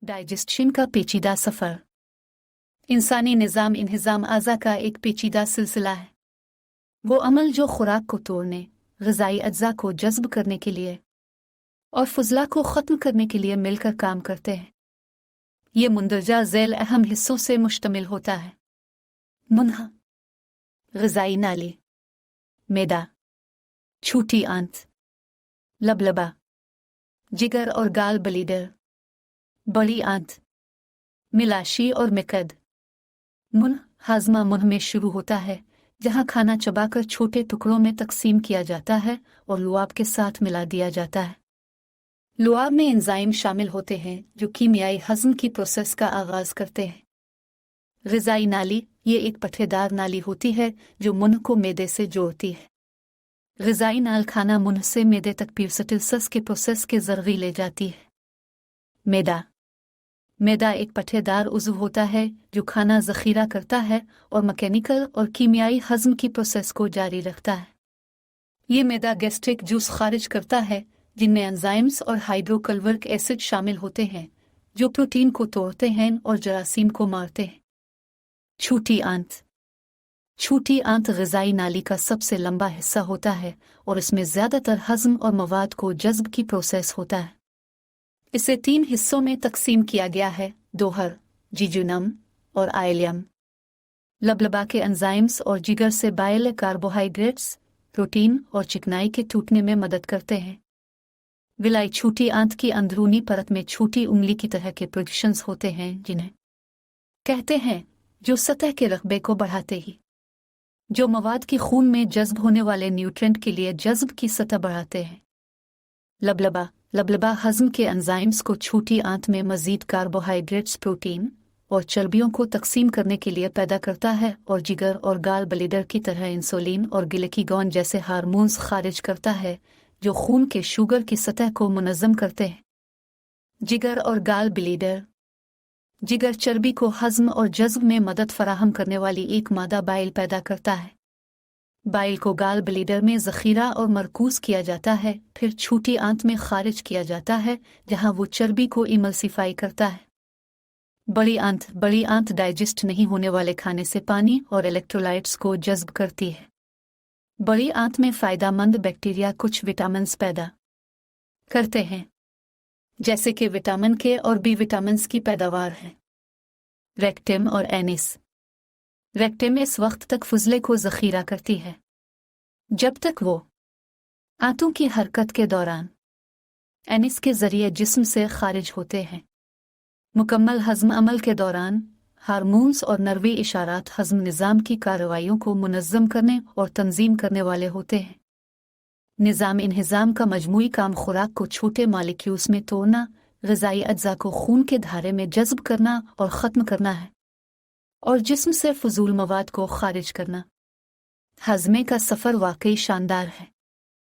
Digestion का पेचीदा सफ़र। इंसानी निज़ाम इंहिज़ाम आज़ा का एक पेचीदा सिलसिला है। वो अमल जो खुराक को तोड़ने, ग़िज़ाई अज्जा को जज़्ब करने के लिए और फुज़ला को ख़त्म करने के लिए मिलकर काम करते हैं। ये मुंदरजा ज़ैल अहम हिस्सों से मुश्तमिल होता है। मुन्हा, ग़िज़ाई नाली, मैदा, छोटी आंत, लबलबा, जिगर और गाल बलीडर, बड़ी आंत, मिलाशी और मिकद। मुंह, हाज़मा मुंह में शुरू होता है, जहाँ खाना चबाकर छोटे टुकड़ों में तकसीम किया जाता है और लुआब के साथ मिला दिया जाता है। लुआब में एंजाइम शामिल होते हैं जो कीमियाई हज़म की प्रोसेस का आगाज़ करते हैं। ग़िज़ाई नाली, ये एक पट्टेदार नाली होती है जो मुंह को मैदे से जोड़ती है। ग़िज़ाई नाल खाना मुंह से मैदे तक पीरसटिलसस के प्रोसेस के ज़रिए ले जाती है। मैदा, मैदा एक पट्टेदार उज़्व होता है जो खाना ज़ख़ीरा करता है और मैकेनिकल और कीमियाई हज़म की प्रोसेस को जारी रखता है। ये मैदा गैस्ट्रिक जूस खारिज करता है जिनमें एंजाइम्स और हाइड्रोक्लोरिक एसिड शामिल होते हैं जो प्रोटीन को तोड़ते हैं और जरासीम को मारते हैं। छोटी आंत, छोटी आंत ग़िज़ाई नाली का सबसे लंबा हिस्सा होता है और इसमें ज़्यादातर हज़म और मवाद को जज़्ब की प्रोसेस होता है। इसे 3 हिस्सों में तकसीम किया गया है: दोहर, जिजुनम और आइलियम। लबलबा के एंजाइम्स और जिगर से बाइल कार्बोहाइड्रेट्स, प्रोटीन और चिकनाई के टूटने में मदद करते हैं। विलाई, छोटी आंत की अंदरूनी परत में छोटी उंगली की तरह के प्रोडक्शंस होते हैं जिन्हें कहते हैं, जो सतह के रकबे को बढ़ाते ही जो मवाद की खून में जज़्ब होने वाले न्यूट्रेंट के लिए जज़्ब की सतह बढ़ाते हैं। लबलबा, लबलबा हज़म के एंजाइम्स को छोटी आंत में मज़ीद कार्बोहाइड्रेट्स, प्रोटीन और चर्बियों को तकसीम करने के लिए पैदा करता है और जिगर और गाल ब्लैडर की तरह इंसुलिन और ग्लूकागॉन जैसे हार्मोन्स खारिज करता है जो खून के शुगर की सतह को मुनज़्ज़म करते हैं। जिगर और गाल ब्लैडर, जिगर चर्बी को हज़म और जज़्ब में मदद फराहम करने वाली एक मादा बाइल पैदा करता है। बाइल को गाल ब्लैडर में ज़ख़ीरा और मरकूज़ किया जाता है, फिर छोटी आंत में खारिज किया जाता है जहाँ वो चर्बी को इमल्सिफाई करता है। बड़ी आंत, बड़ी आंत डाइजेस्ट नहीं होने वाले खाने से पानी और इलेक्ट्रोलाइट्स को जज़्ब करती है। बड़ी आंत में फ़ायदेमंद बैक्टीरिया कुछ विटामिन्स पैदा करते हैं, जैसे कि विटामिन के और बी विटामिन्स की पैदावार है। रेक्टम और एनिस, रेक्टम इस वक्त तक फुजले को ज़ख़ीरा करती है जब तक वो आंतों की हरकत के दौरान एनिस के ज़रिए जिस्म से खारिज होते हैं। मुकम्मल हज़म अमल के दौरान हार्मोन्स और नर्वी इशारात हज़म निज़ाम की कार्रवाइयों को मुनज़्ज़म करने और तंज़ीम करने वाले होते हैं। निज़ाम इंहिज़ाम का मजमूई काम खुराक को छोटे मालिक्यूल्स में तोड़ना, ग़िज़ाई अज्जा को खून के धारे में जज़्ब करना और ख़त्म करना है और जिस्म से फ़ुज़ूल मवाद को खारिज करना। हज़मे का सफ़र वाकई शानदार है।